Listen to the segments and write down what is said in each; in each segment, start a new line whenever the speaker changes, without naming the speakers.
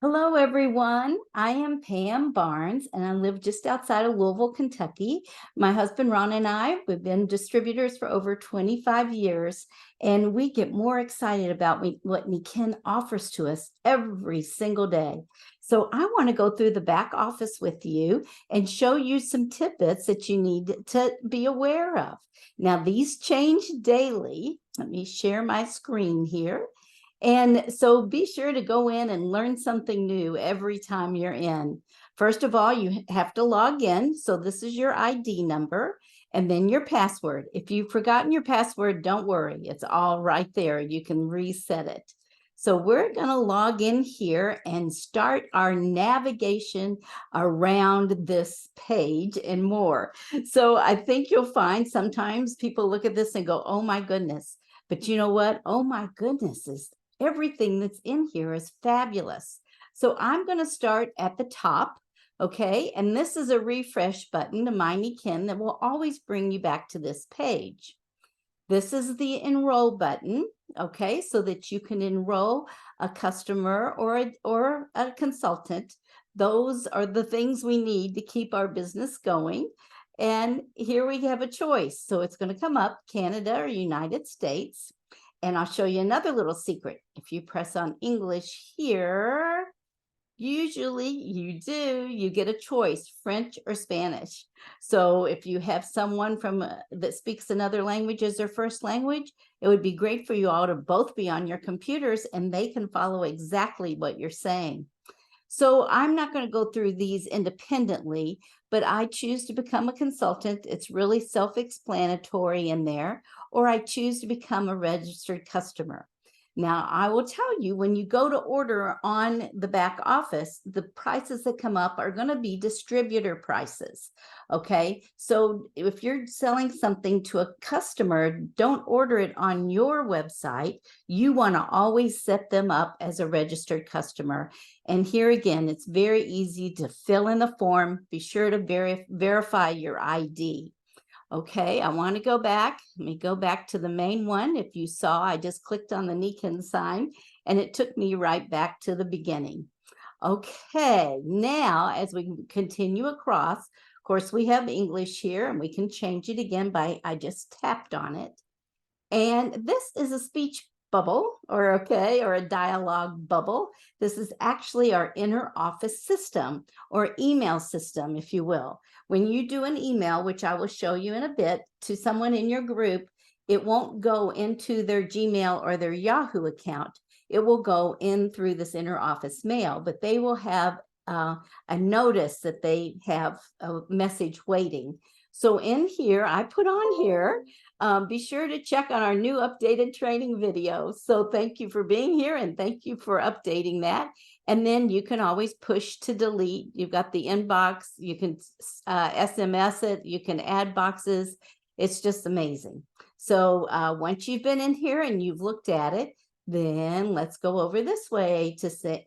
Hello, everyone. I am Pam Barnes, and I live just outside of Louisville, Kentucky. My husband, Ron, and we've been distributors for over 25 years, and we get more excited about what Nikken offers to us every single day. So I want to go through the back office with you and show you some tidbits that you need to be aware of. Now, these change daily. Let me share my screen here. And so be sure to go in and learn something new every time you're in. First of all, you have to log in. So this is your ID number and then your password. If you've forgotten your password, don't worry. It's all right there. You can reset it. So we're going to log in here and start our navigation around this page and more. So I think you'll find sometimes people look at this and go, oh my goodness. But you know what? Oh my goodness, is everything that's in here is fabulous. So I'm going to start at the top. Okay, and this is a refresh button to My Nikken that will always bring you back to this page. This is the enroll button, okay, so that you can enroll a customer or a consultant. Those are the things we need to keep our business going. And here we have a choice. So it's going to come up Canada or United States. And I'll show you another little secret. If you press on English here, usually you get a choice, French or Spanish. So if you have someone that speaks another language as their first language, it would be great for you all to both be on your computers and they can follow exactly what you're saying. So I'm not going to go through these independently, but I choose to become a consultant. It's really self-explanatory in there, or I choose to become a registered customer. Now, I will tell you, when you go to order on the back office, the prices that come up are going to be distributor prices. Okay, so if you're selling something to a customer, don't order it on your website. You want to always set them up as a registered customer. And here again, it's very easy to fill in the form. Be sure to verify your ID. Okay, I want to go back. Let me go back to the main one. If you saw, I just clicked on the Nikken sign and it took me right back to the beginning. Okay, now as we continue across, of course, we have English here and we can change it again I just tapped on it. And this is a speech bubble or a dialogue bubble. This is actually our inner office system or email system, if you will. When you do an email, which I will show you in a bit, to someone in your group, it won't go into their Gmail or their Yahoo account. It will go in through this inner office mail, but they will have a notice that they have a message waiting. So in here, I put on here, be sure to check on our new updated training video. So thank you for being here and thank you for updating that. And then you can always push to delete. You've got the inbox, you can SMS it, you can add boxes. It's just amazing. So once you've been in here and you've looked at it, then let's go over this way to say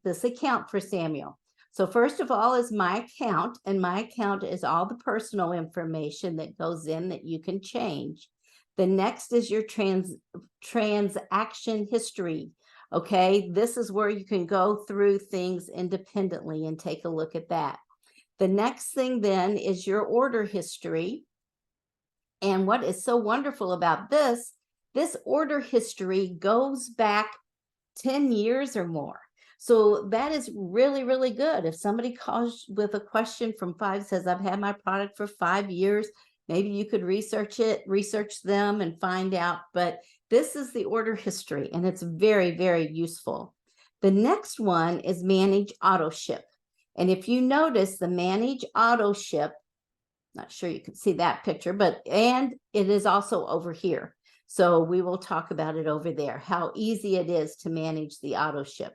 this account for Samuel. So first of all is my account, and my account is all the personal information that goes in that you can change. The next is your transaction history. Okay, this is where you can go through things independently and take a look at that. The next thing then is your order history. And what is so wonderful about this order history goes back 10 years or more. So that is really, really good. If somebody calls with a question from says, I've had my product for 5 years, maybe you could research them and find out. But this is the order history, and it's very, very useful. The next one is Manage Auto Ship. And if you notice the Manage Auto Ship, not sure you can see that picture, and it is also over here. So we will talk about it over there, how easy it is to manage the auto ship.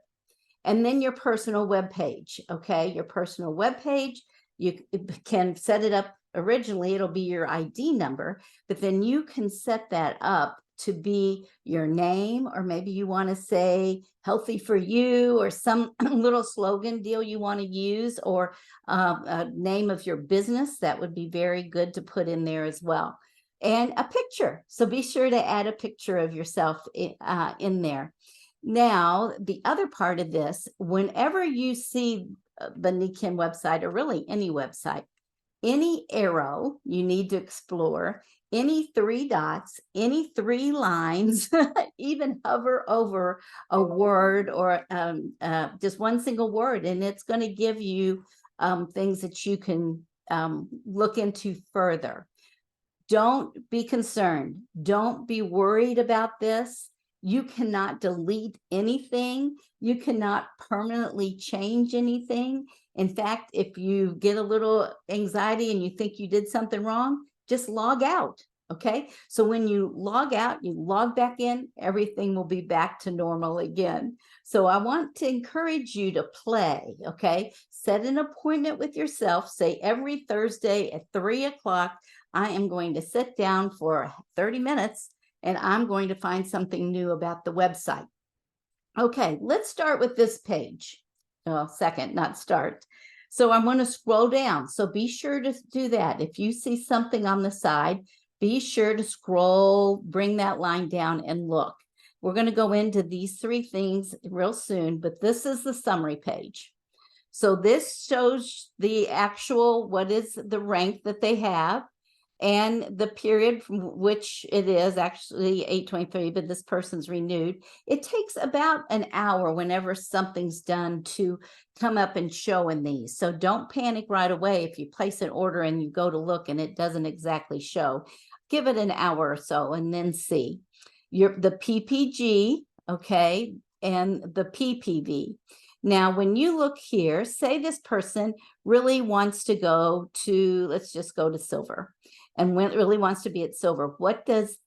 And then your personal web page. Okay, your personal web page, you can set it up. Originally, it'll be your ID number, but then you can set that up to be your name, or maybe you want to say healthy for you, or some little slogan deal you want to use, or a name of your business. That would be very good to put in there as well. And a picture. So be sure to add a picture of yourself in there. Now, the other part of this, whenever you see the Nikken website, or really any website, any arrow you need to explore, any 3 dots, any 3 lines, even hover over a word or just one single word, and it's going to give you things that you can look into further. Don't be concerned. Don't be worried about this. You cannot delete anything. You cannot permanently change anything. In fact, if you get a little anxiety and you think you did something wrong, just log out. Okay. So when you log out, you log back in, everything will be back to normal again. So I want to encourage you to play. Okay. Set an appointment with yourself. Say every Thursday at 3 o'clock. I am going to sit down for 30 minutes and I'm going to find something new about the website. Okay, let's start with this page. Well, second, not start. So I'm going to scroll down. So be sure to do that. If you see something on the side, be sure to scroll, bring that line down and look. We're going to go into these 3 things real soon, but this is the summary page. So this shows the actual, what is the rank that they have, and the period from which it is actually 8/23, but this person's renewed. It takes about an hour whenever something's done to come up and show in these. So don't panic right away if you place an order and you go to look and it doesn't exactly show. Give it an hour or so and then see. The PPG, okay, and the PPV. Now, when you look here, say this person really wants to go to, let's just go to silver, and really wants to be at silver. What does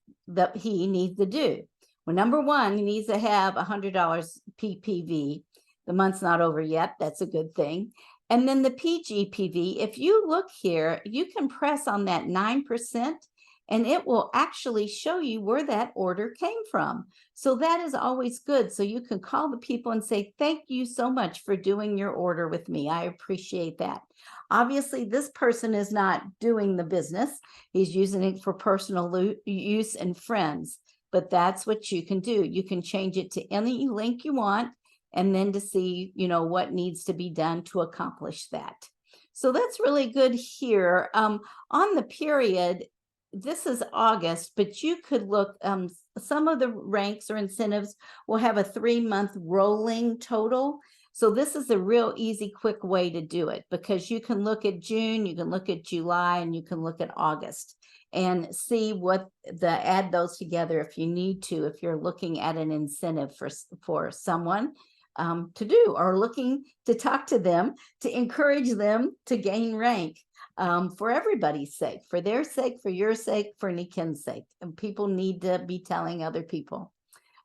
he need to do? Well, number one, he needs to have $100 PPV. The month's not over yet. That's a good thing. And then the PGPV, if you look here, you can press on that 9%. And it will actually show you where that order came from. So that is always good. So you can call the people and say, thank you so much for doing your order with me. I appreciate that. Obviously, this person is not doing the business. He's using it for personal use and friends. But that's what you can do. You can change it to any link you want and then to see, what needs to be done to accomplish that. So that's really good here. On the period, this is August, but you could look, some of the ranks or incentives will have a 3-month rolling total. So this is a real easy, quick way to do it because you can look at June, you can look at July, and you can look at August and see add those together if you need to, if you're looking at an incentive for someone to do, or looking to talk to them, to encourage them to gain rank. For everybody's sake, for their sake, for your sake, for Nikken's sake. And people need to be telling other people.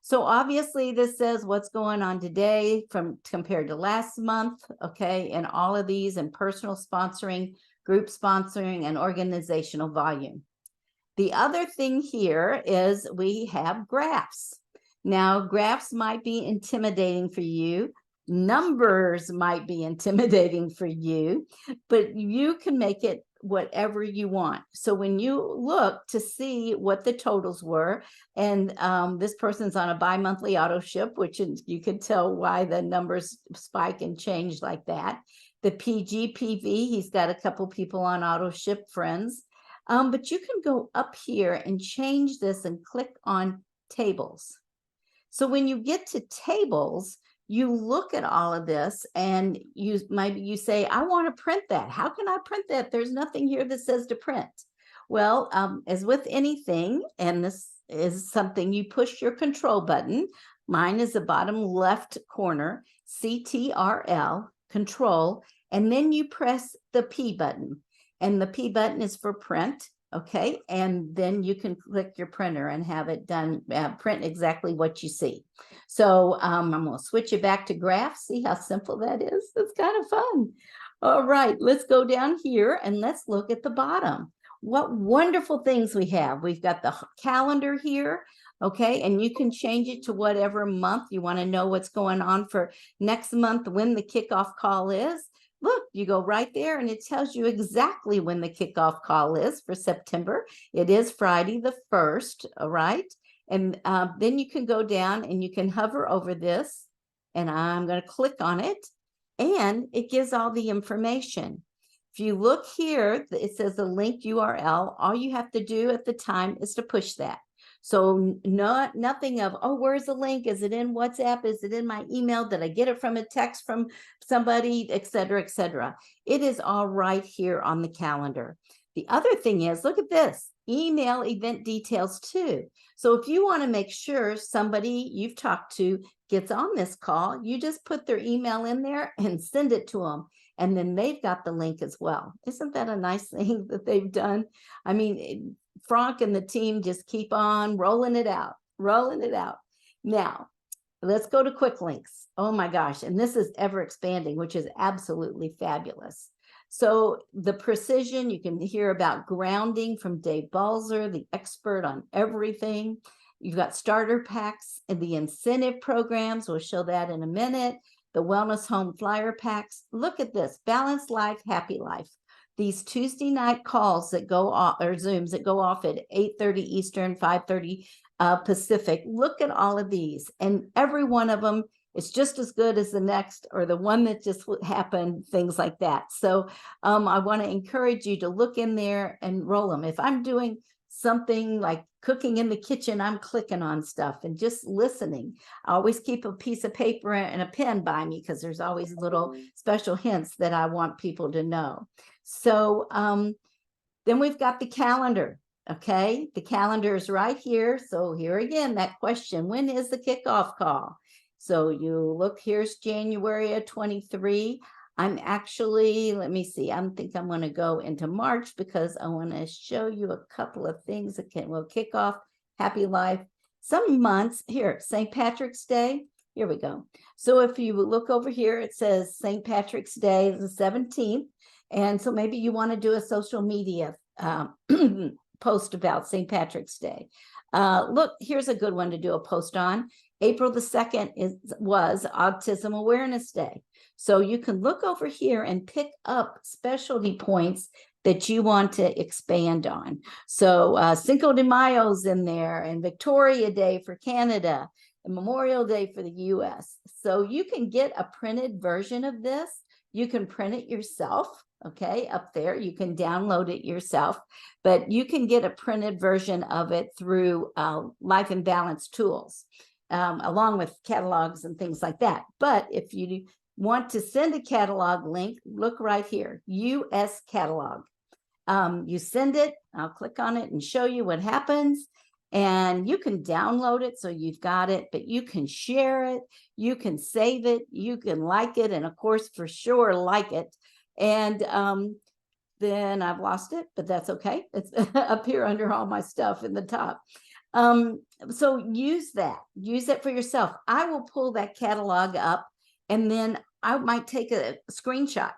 So obviously this says what's going on today compared to last month, okay, and all of these, and personal sponsoring, group sponsoring, and organizational volume. The other thing here is we have graphs. Now, graphs might be intimidating for you. Numbers might be intimidating for you, but you can make it whatever you want. So when you look to see what the totals were, and this person's on a bi-monthly auto ship, which you can tell why the numbers spike and change like that. The PGPV, he's got a couple people on auto ship friends, but you can go up here and change this and click on tables. So when you get to tables, you look at all of this and you say, I want to print that. How can I print that? There's nothing here that says to print. Well, as with anything, and this is something, you push your control button. Mine is the bottom left corner, CTRL, control, and then you press the P button. And the P button is for print. Okay, and then you can click your printer and have it done, print exactly what you see. So I'm going to switch it back to graphs. See how simple that is? It's kind of fun. All right, let's go down here and let's look at the bottom. What wonderful things we have. We've got the calendar here, okay, and you can change it to whatever month you want to know what's going on for next month, when the kickoff call is. Look, you go right there and it tells you exactly when the kickoff call is for September. It is Friday the 1st, all right? And then you can go down and you can hover over this, and I'm going to click on it, and it gives all the information. If you look here, it says the link URL. All you have to do at the time is to push that. So nothing of, oh, where's the link? Is it in WhatsApp? Is it in my email? Did I get it from a text from somebody, et cetera, et cetera. It is all right here on the calendar. The other thing is, look at this, email event details too. So if you want to make sure somebody you've talked to gets on this call, you just put their email in there and send it to them. And then they've got the link as well. Isn't that a nice thing that they've done? I mean, Frank and the team just keep on rolling it out, rolling it out. Now, let's go to quick links. Oh my gosh. And this is ever expanding, which is absolutely fabulous. So the precision, you can hear about grounding from Dave Balzer, the expert on everything. You've got starter packs and the incentive programs. We'll show that in a minute. The wellness home flyer packs. Look at this, balanced life, happy life. These Tuesday night calls that go off, or Zooms that go off at 8:30 Eastern, 5:30 Pacific. Look at all of these, and every one of them is just as good as the next, or the one that just happened, things like that. So I want to encourage you to look in there and roll them. If I'm doing something like cooking in the kitchen, I'm clicking on stuff and just listening. I always keep a piece of paper and a pen by me because there's always little special hints that I want people to know. So then we've got the calendar. Okay, the calendar is right here. So here again, that question, when is the kickoff call? So you look, here's January of 23. I'm actually, let me see, I think I'm going to go into March because I want to show you a couple of things that will kick off Happy Life. Some months, here, St. Patrick's Day. Here we go. So if you look over here, it says St. Patrick's Day is the 17th. And so maybe you want to do a social media post about St. Patrick's Day. Look, here's a good one to do a post on. April the 2nd was Autism Awareness Day. So you can look over here and pick up specialty points that you want to expand on. So Cinco de Mayo's in there, and Victoria Day for Canada, and Memorial Day for the US. So you can get a printed version of this. You can print it yourself. Okay, up there, you can download it yourself, but you can get a printed version of it through Life in Balance tools, along with catalogs and things like that. But if you want to send a catalog link, look right here, US catalog. You send it, I'll click on it and show you what happens. And you can download it so you've got it, but you can share it, you can save it, you can like it, and of course, for sure, like it. And then I've lost it, but that's okay. It's up here under all my stuff in the top. So use it for yourself. I will pull that catalog up, and then I might take a screenshot,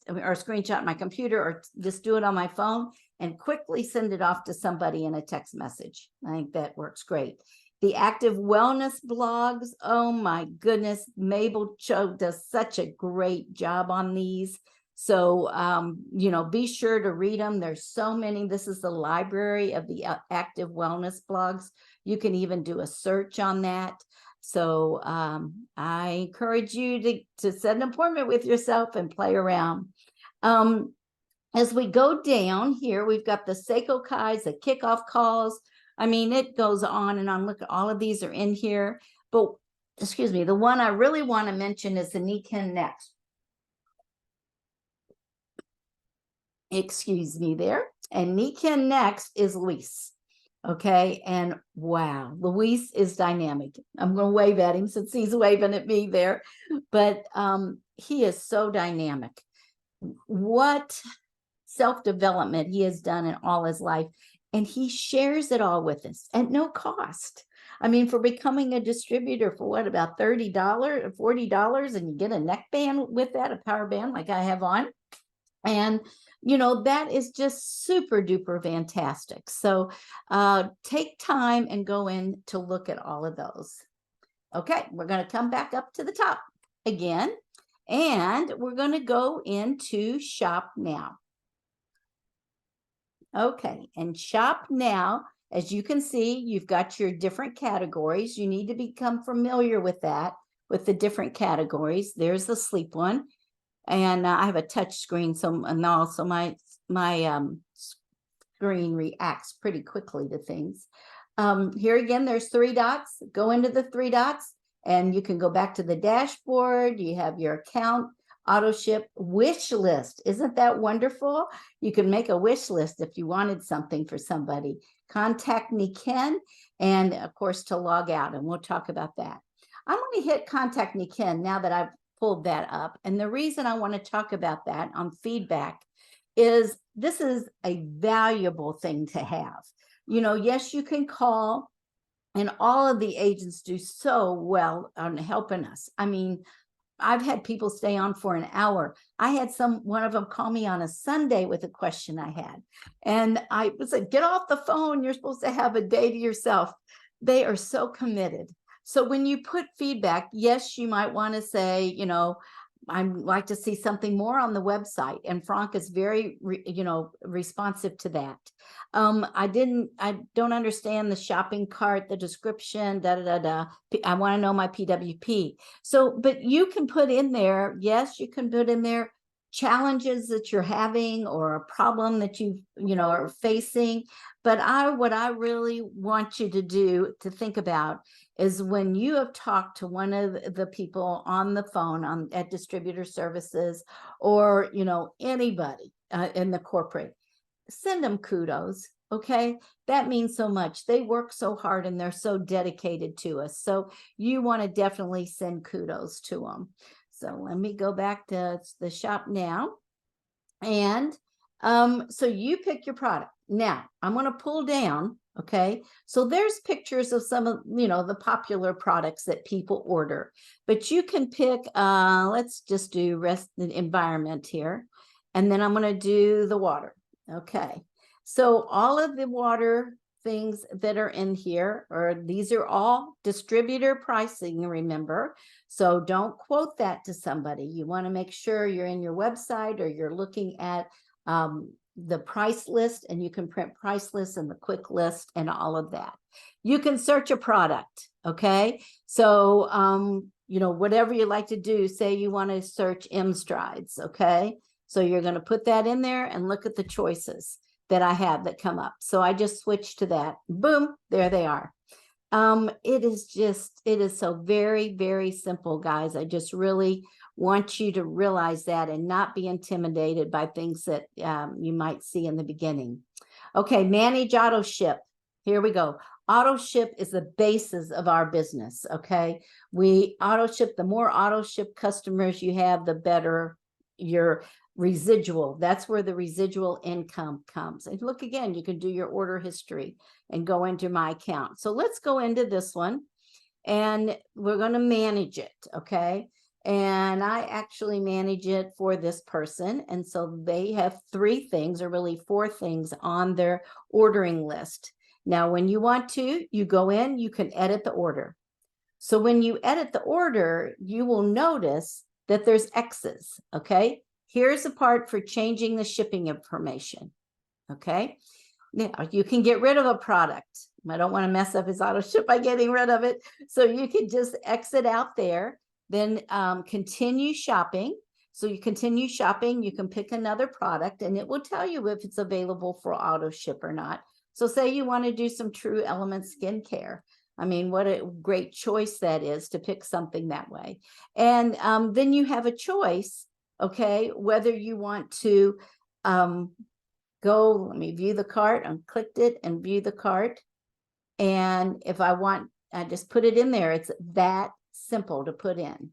or a screenshot on my computer, or just do it on my phone and quickly send it off to somebody in a text message. I think that works great. The active wellness blogs, oh my goodness, Mabel Cho does such a great job on these. So, be sure to read them. There's so many. This is the library of the active wellness blogs. You can even do a search on that. So I encourage you to set an appointment with yourself and play around. As we go down here, we've got the Seiko Kais, the kickoff calls. I mean, it goes on and on. Look, all of these are in here. But, excuse me, the one I really want to mention is the Nikken Next. Excuse me there. And Nikken Next is Luis. Okay. And wow, Luis is dynamic. I'm going to wave at him since he's waving at me there. But he is so dynamic. What self-development he has done in all his life. And he shares it all with us at no cost. I mean, for becoming a distributor for what, about $30 or $40, and you get a neck band with that, a power band like I have on. And, that is just super duper fantastic. So take time and go in to look at all of those. Okay, we're going to come back up to the top again, and we're going to go into Shop Now. Okay, and Shop Now As you can see, you've got your different categories. You need to become familiar with that, with the different categories. There's the sleep one. And I have a touch screen, so and also my screen reacts pretty quickly to things. Here again, there's 3 dots. Go into the 3 dots and you can go back to the dashboard. You have your account, auto ship, wish list. Isn't that wonderful? You can make a wish list if you wanted something for somebody. Contact me, Ken, and of course to log out, and we'll talk about that. I'm going to hit contact me, Ken, now that I've pulled that up. And the reason I want to talk about that on feedback is this is a valuable thing to have. You know, yes, you can call, and all of the agents do so well on helping us. I mean, I've had people stay on for an hour. I had one of them call me on a Sunday with a question I had. And I was like, get off the phone. You're supposed to have a day to yourself. They are so committed. So when you put feedback, yes, you might want to say, you know, I'd like to see something more on the website. And Frank is very, responsive to that. I don't understand the shopping cart, the description, I want to know my PWP. So, but you can put in there, yes, you can put in there challenges that you're having or a problem that you are facing. But what I really want you to do, to think about, is when you have talked to one of the people on the phone at Distributor Services, or anybody in the corporate, send them kudos. Okay, that means so much. They work so hard and they're so dedicated to us. So you want to definitely send kudos to them. So let me go back to the shop now. And so you pick your product. Now I'm going to pull down. Okay, so there's pictures of some of the popular products that people order, but you can pick let's just do rest the environment here, and then I'm going to do the water. Okay, so all of the water things that are in here, these are all distributor pricing, remember. So don't quote that to somebody. You want to make sure you're in your website or you're looking at the price list, and you can print price lists and the quick list and all of that. You can search a product. Okay, so whatever you like to do, say you want to search M-Strides. Okay, so you're going to put that in there and look at the choices that I have that come up. So I just switched to that. Boom, there they are. It is so very, very simple, guys. I just really want you to realize that and not be intimidated by things that you might see in the beginning. Okay, manage auto ship. Here we go. Auto ship is the basis of our business. Okay, we auto ship. The more auto ship customers you have, the better your residual. That's where the residual income comes. And look, again, you can do your order history and go into my account. So let's go into this one, and we're going to manage it. Okay, and I actually manage it for this person, and so they have 3 things, or really 4 things, on their ordering list. Now when you want to, you go in, you can edit the order. So when you edit the order, you will notice that there's X's. Okay, here's the part for changing the shipping information. Okay, now you can get rid of a product. I don't want to mess up his auto ship by getting rid of it. So you can just exit out there, then continue shopping. So you continue shopping, you can pick another product, and it will tell you if it's available for auto ship or not. So say you want to do some True Elements skincare. I mean, what a great choice that is, to pick something that way. And then you have a choice, okay, whether you want to let me view the cart. I clicked it and view the cart. And if I want, I just put it in there. It's that simple to put in.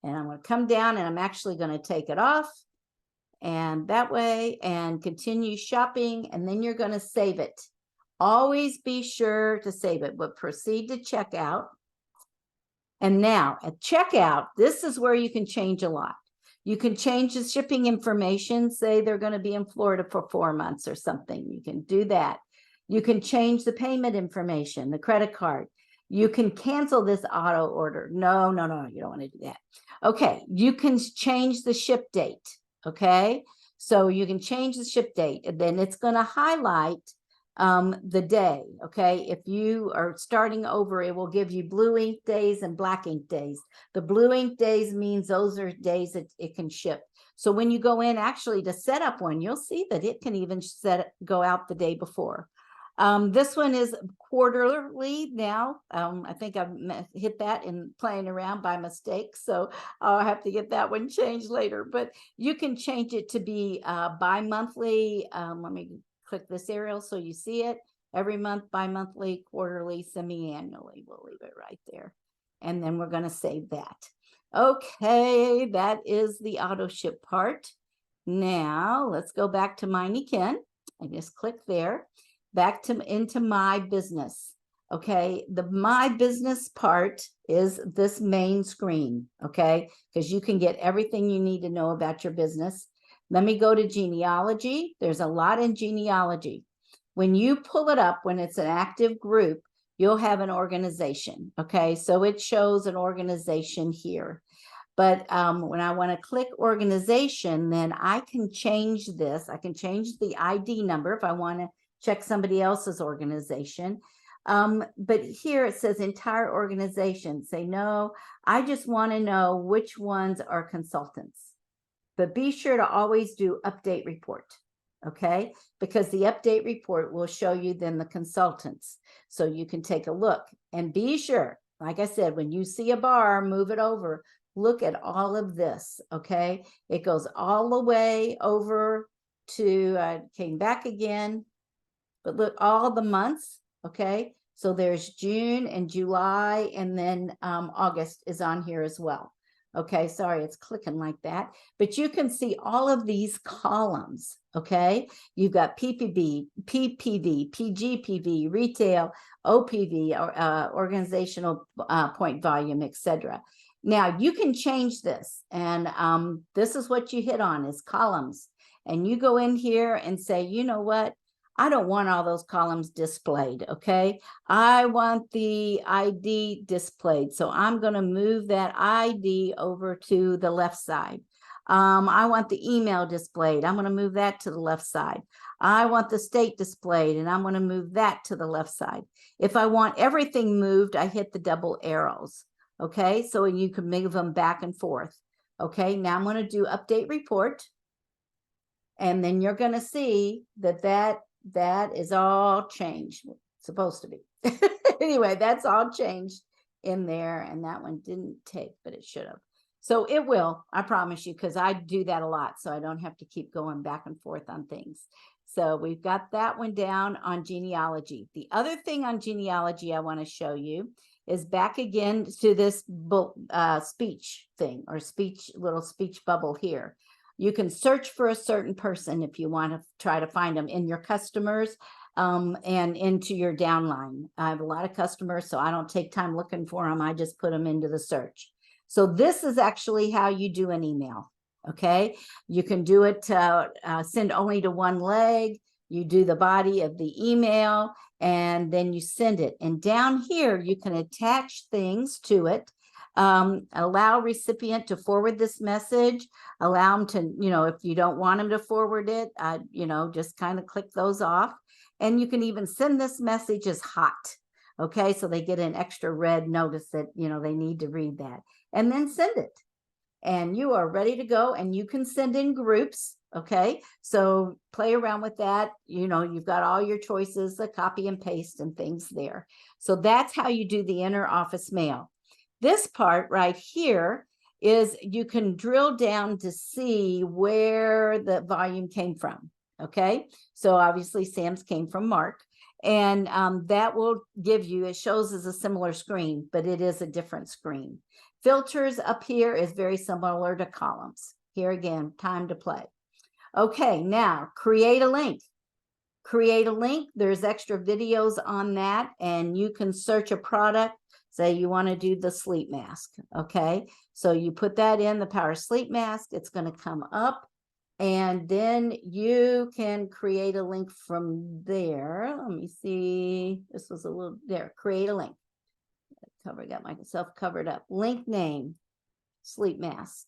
And I'm going to come down, and I'm actually going to take it off, and that way, and continue shopping. And then you're going to save it. Always be sure to save it, but proceed to checkout. And now at checkout, this is where you can change a lot. You can change the shipping information. Say they're going to be in Florida for 4 months or something. You can do that. You can change the payment information, the credit card. You can cancel this auto order. No, you don't want to do that. Okay, you can change the ship date. Okay, so you can change the ship date, and then it's going to highlight the day. Okay, if you are starting over, it will give you blue ink days and black ink days. The blue ink days means those are days that it can ship. So when you go in actually to set up one, you'll see that it can even go out the day before. This one is quarterly now. I think I've hit that in playing around by mistake, so I'll have to get that one changed later. But you can change it to be bi-monthly. Let me click this arrow so you see it. Every month, bi-monthly, quarterly, semi-annually. We'll leave it right there. And then we're going to save that. Okay, that is the auto ship part. Now let's go back to Minykin. I just click there. Back to into my business. Okay, the my business part is this main screen. Okay, because you can get everything you need to know about your business. Let me go to genealogy. There's a lot in genealogy. When you pull it up, when it's an active group, you'll have an organization. Okay, so it shows an organization here. But when I want to click organization, then I can change this. I can change the ID number if I want to check somebody else's organization. But here it says entire organization. Say, no, I just want to know which ones are consultants. But be sure to always do update report, okay? Because the update report will show you then the consultants. So you can take a look and be sure, like I said, when you see a bar, move it over. Look at all of this, okay? It goes all the way over to, came back again, but look, all the months, okay? So there's June and July, and then August is on here as well. Okay, sorry, it's clicking like that. But you can see all of these columns, okay? You've got PPV, PPV, PGPV, retail, OPV, organizational point volume, etc. Now, you can change this, and this is what you hit on is columns. And you go in here and say, you know what? I don't want all those columns displayed, okay? I want the ID displayed. So I'm going to move that ID over to the left side. I want the email displayed. I'm going to move that to the left side. I want the state displayed, and I'm going to move that to the left side. If I want everything moved, I hit the double arrows, okay? So you can move them back and forth. Okay, now I'm going to do update report. And then you're going to see that is all changed. It's supposed to be. Anyway, that's all changed in there. And that one didn't take, but it should have. So it will, I promise you, because I do that a lot. So I don't have to keep going back and forth on things. So we've got that one down on genealogy. The other thing on genealogy I want to show you is back again to this speech thing or little speech bubble here. You can search for a certain person if you want to try to find them in your customers and into your downline. I have a lot of customers, so I don't take time looking for them. I just put them into the search. So this is actually how you do an email, okay? You can do it to send only to one leg. You do the body of the email, and then you send it. And down here, you can attach things to it. Allow recipient to forward this message, allow them to, if you don't want them to forward it, just kind of click those off. And you can even send this message as hot. Okay, so they get an extra red notice that, they need to read that, and then send it. And you are ready to go, and you can send in groups. Okay, so play around with that. You've got all your choices, the copy and paste and things there. So that's how you do the inner office mail. This part right here is you can drill down to see where the volume came from. Okay, so obviously Sam's came from Mark, and that will give you, it shows as a similar screen, but it is a different screen. Filters up here is very similar to columns. Here again, time to play. Okay, now create a link. Create a link. There's extra videos on that, and you can search a product. Say you want to do the sleep mask. Okay, so you put that in the Power Sleep Mask. It's going to come up, and then you can create a link from there. Let me see. This was a little there. Create a link. Got myself covered up. Link name, sleep mask.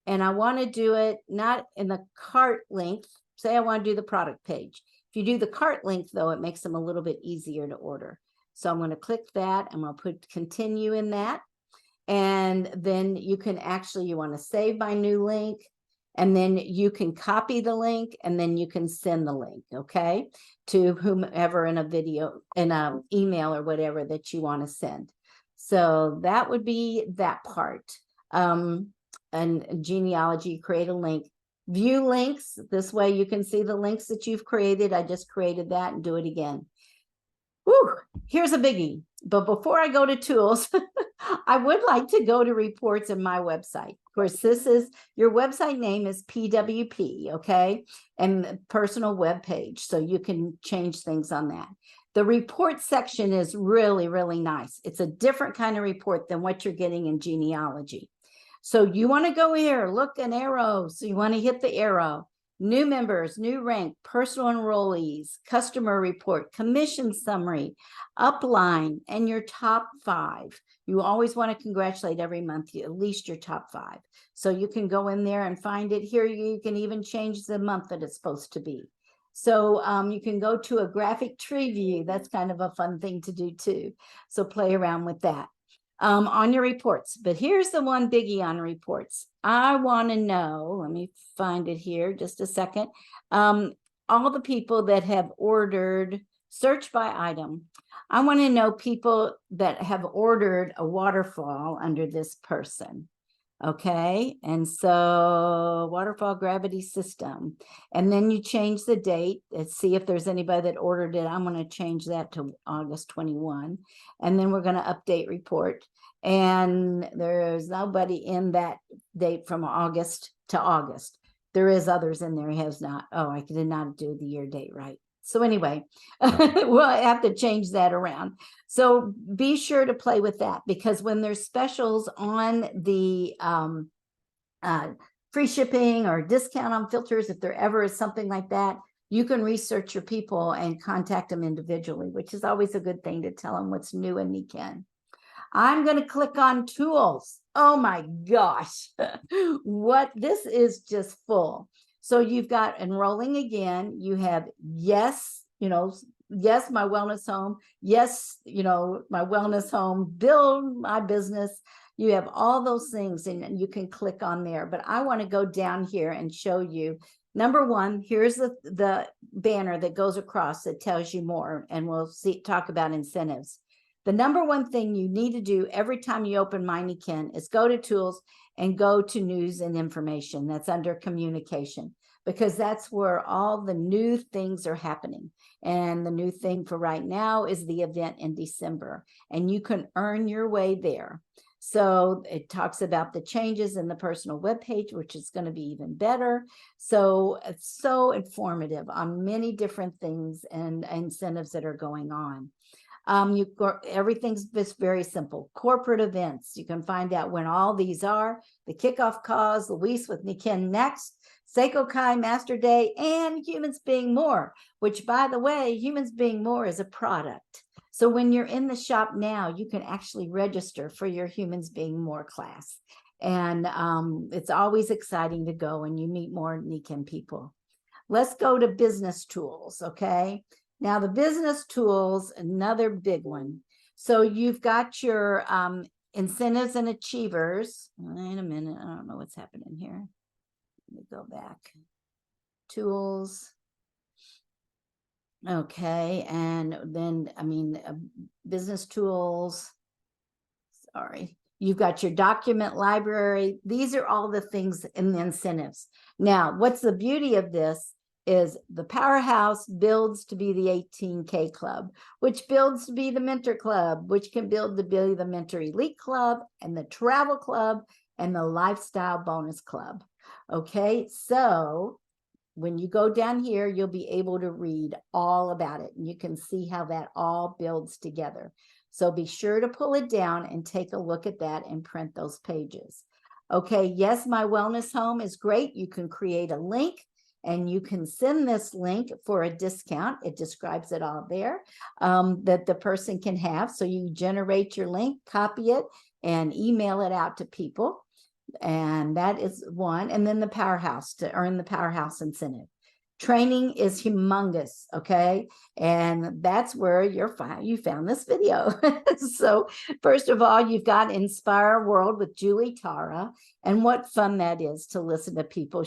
And I want to do it not in the cart link. Say I want to do the product page. If you do the cart link, though, it makes them a little bit easier to order. So I'm going to click that. I'm going to put continue in that. And then you can actually, you want to save my new link, and then you can copy the link, and then you can send the link, okay, to whomever in a video, in a email or whatever that you want to send. So that would be that part. And genealogy, create a link. View links. This way you can see the links that you've created. I just created that and do it again. Whew, here's a biggie. But before I go to tools, I would like to go to reports in my website. Of course, this is your website name is PWP, okay? And personal web page. So you can change things on that. The report section is really, really nice. It's a different kind of report than what you're getting in genealogy. So you want to go here, look, an arrow. So you want to hit the arrow. New members, new rank, personal enrollees, customer report, commission summary, upline, and your top 5. You always want to congratulate every month, at least your top 5. So you can go in there and find it here. You can even change the month that it's supposed to be. So you can go to a graphic tree view. That's kind of a fun thing to do too. So play around with that. On your reports. But here's the one biggie on reports. I want to know, let me find it here just a second. All the people that have ordered, search by item. I want to know people that have ordered a waterfall under this person. Okay, and so waterfall gravity system, and then you change the date. Let's see if there's anybody that ordered it. I'm going to change that to August 21, and then we're going to update report, and there's nobody in that date from August to August. There is others in there. He has not. Oh, I did not do the year date right. So anyway, we'll have to change that around. So be sure to play with that, because when there's specials on the free shipping or discount on filters, if there ever is something like that, you can research your people and contact them individually, which is always a good thing to tell them what's new in NECAN. I'm going to click on tools. Oh my gosh, what this is just full. So you've got enrolling again. You have yes, yes, my wellness home. Yes, my wellness home, build my business. You have all those things and you can click on there. But I want to go down here and show you. Number one, here's the banner that goes across that tells you more. And we'll talk about incentives. The number one thing you need to do every time you open My NECAN is go to tools and go to news and information. That's under communication, because that's where all the new things are happening. And the new thing for right now is the event in December, and you can earn your way there. So it talks about the changes in the personal webpage, which is going to be even better. So it's so informative on many different things and incentives that are going on. Everything's just very simple. Corporate events, you can find out when all these are. The kickoff calls, Luis with NECAN Next, Seiko Kai Master Day, and Humans Being More, which, by the way, Humans Being More is a product. So when you're in the shop now, you can actually register for your Humans Being More class. And it's always exciting to go and you meet more NECAN people. Let's go to business tools, okay? Now, the business tools, another big one. So you've got your incentives and achievers. Wait a minute. I don't know what's happening here. Let me go back. Tools. Okay. And then, business tools. Sorry. You've got your document library. These are all the things in the incentives. Now, what's the beauty of this is the Powerhouse builds to be the 18K club, which builds to be the mentor club, which can build to be the mentor elite club and the travel club and the lifestyle bonus club. Okay, so when you go down here, you'll be able to read all about it, and you can see how that all builds together. So be sure to pull it down and take a look at that and print those pages. Okay, yes, my wellness home is great. You can create a link and you can send this link for a discount. It describes it all there that the person can have. So you generate your link, copy it, and email it out to people. And that is one. And then the Powerhouse, to earn the Powerhouse incentive. Training is humongous, okay? And that's where you found this video. So first of all, you've got Inspire World with Julie Tara, and what fun that is to listen to people.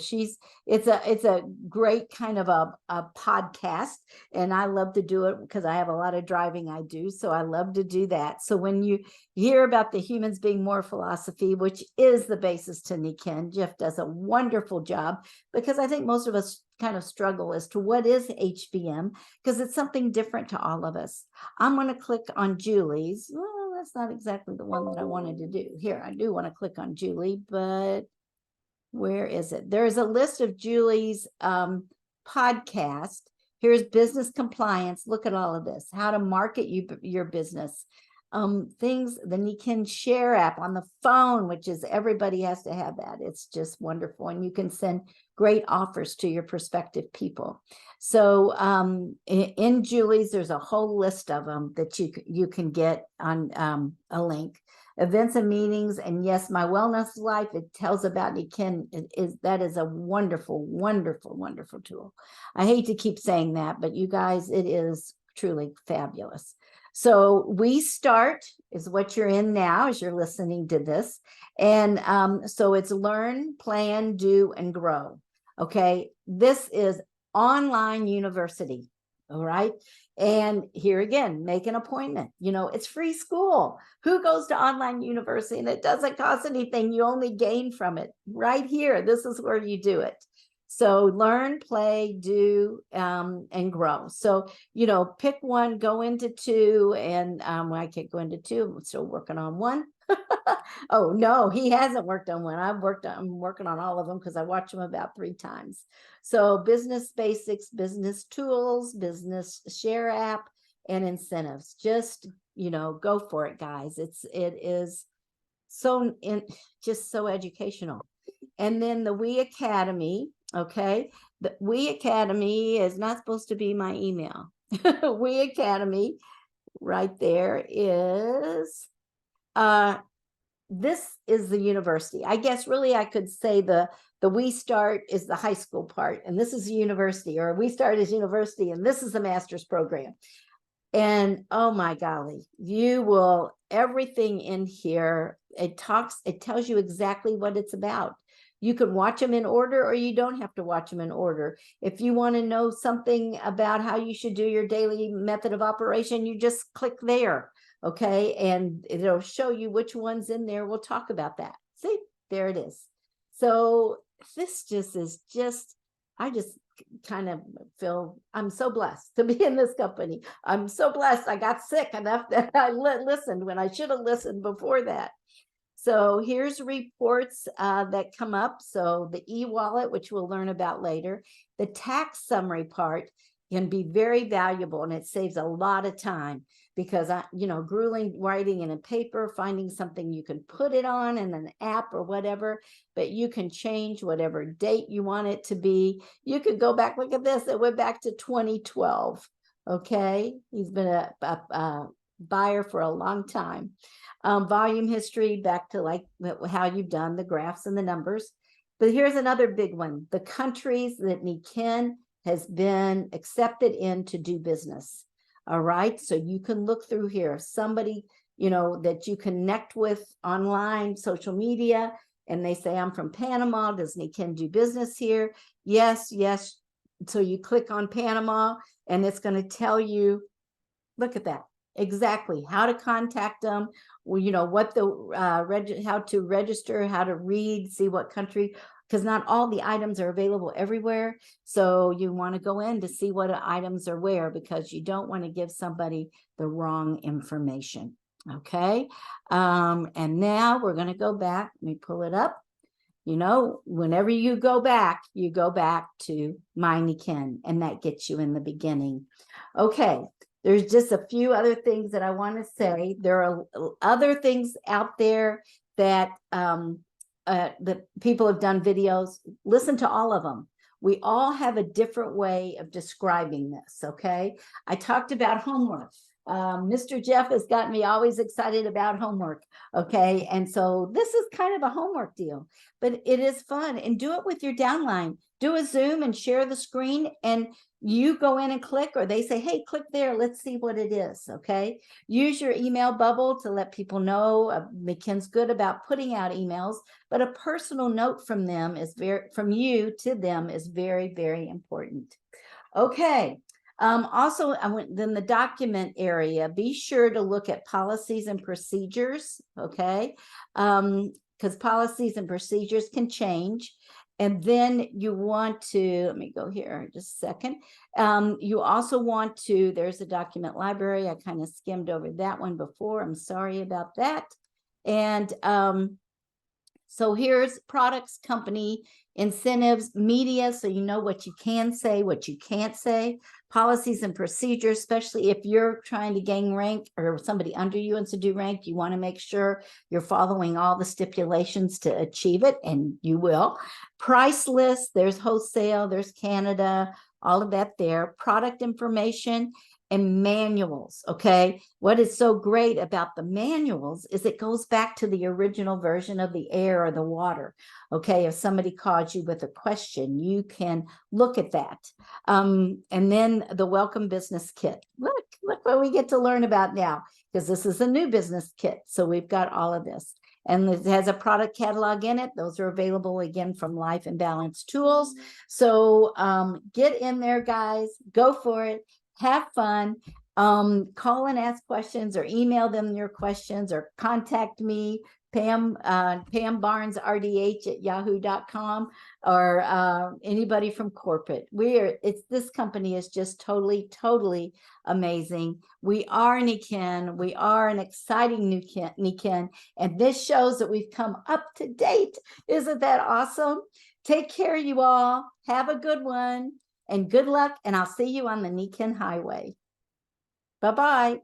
It's a great kind of a podcast, and I love to do it because I have a lot of driving I do, so I love to do that. So when you hear about the Humans Being More philosophy, which is the basis to Nikken, Jeff does a wonderful job, because I think most of us kind of struggle as to what is HBM, because it's something different to all of us. I'm going to click on Julie's. Well, that's not exactly the one that I wanted to do. Here, I do want to click on Julie, but where is it? There's a list of Julie's podcast. Here's business compliance. Look at all of this. How to market your business. Things, the Nikken Share app on the phone, which is everybody has to have that. It's just wonderful. And you can send great offers to your prospective people. So in Julie's, there's a whole list of them that you can get on a link. Events and meetings, and yes, My Wellness Life, it tells about Nikken. That is a wonderful, wonderful, wonderful tool. I hate to keep saying that, but you guys, it is truly fabulous. So We Start is what you're in now as you're listening to this. And so it's learn, plan, do, and grow. Okay, this is online university. All right. And here again, make an appointment. It's free school. Who goes to online university and it doesn't cost anything? You only gain from it right here. This is where you do it. So learn, play, do, and grow. So, pick one, go into two, and I can't go into two. I'm still working on one. Oh, no, he hasn't worked on one. I'm working on all of them because I watch them about 3 times. So business basics, business tools, business share app, and incentives. Just, go for it, guys. It is just so educational. And then the We Academy. Okay, the We Academy is not supposed to be my email. We Academy right there is this is the university. I guess really I could say the We Start is the high school part, and this is the university, or We Start is university, and this is the master's program. And oh my golly, everything in here, it tells you exactly what it's about. You could watch them in order, or you don't have to watch them in order. If you want to know something about how you should do your daily method of operation, you just click there. Okay. And it'll show you which one's in there. We'll talk about that. See, there it is. So this I just kind of feel I'm so blessed to be in this company. I'm so blessed. I got sick enough that I listened when I should have listened before that. So here's reports that come up. So the e-wallet, which we'll learn about later, the tax summary part can be very valuable, and it saves a lot of time, because grueling writing in a paper, finding something you can put it on in an app or whatever, but you can change whatever date you want it to be. You could go back, look at this, it went back to 2012. Okay, he's been a buyer for a long time. Volume history, back to like how you've done the graphs and the numbers. But here's another big one: the countries that Nikken has been accepted in to do business. All right, so you can look through here. Somebody that you connect with online, social media, and they say, I'm from Panama, does Nikken do business here? Yes. So you click on Panama, and it's going to tell you, look at that, exactly how to contact them. Well, what how to register, how to read, see what country, because not all the items are available everywhere. So you want to go in to see what items are where, because you don't want to give somebody the wrong information. Okay. And now we're going to go back. Let me pull it up. Whenever you go back to My Nikken, and that gets you in the beginning. Okay. There's just a few other things that I want to say. There are other things out there that people have done videos. Listen to all of them. We all have a different way of describing this, okay? I talked about homework. Mr. Jeff has got me always excited about homework. Okay. And so this is kind of a homework deal, but it is fun, and do it with your downline. Do a Zoom and share the screen, and you go in and click, or they say, hey, click there. Let's see what it is. Okay. Use your email bubble to let people know. McKinn's good about putting out emails, but a personal note from them is from you to them is very, very important. Okay. Also, then the document area, be sure to look at policies and procedures, okay? Because policies and procedures can change. And then you want to, let me go here just a second. You also want to, there's a document library. I kind of skimmed over that one before. I'm sorry about that. And so here's products, company, incentives, media, so you know what you can say, what you can't say, policies and procedures, especially if you're trying to gain rank or somebody under you wants to do rank, you want to make sure you're following all the stipulations to achieve it, and you will. Price list, there's wholesale, there's Canada, all of that there. Product information and manuals. Okay. What is so great about the manuals is it goes back to the original version of the air or the water. Okay. If somebody calls you with a question, you can look at that. And then the welcome business kit. Look what we get to learn about now, because this is a new business kit. So we've got all of this. And it has a product catalog in it. Those are available again from Life and Balance Tools. So get in there, guys. Go for it. Have fun. Call and ask questions, or email them your questions, or contact me, Pam Barnes RDH at yahoo.com, or anybody from corporate. This company is just totally amazing. We are NECANN. We are an exciting new NECANN, and this shows that we've come up to date. Isn't that awesome? Take care, you all. Have a good one. And good luck, and I'll see you on the NECANN highway. Bye-bye.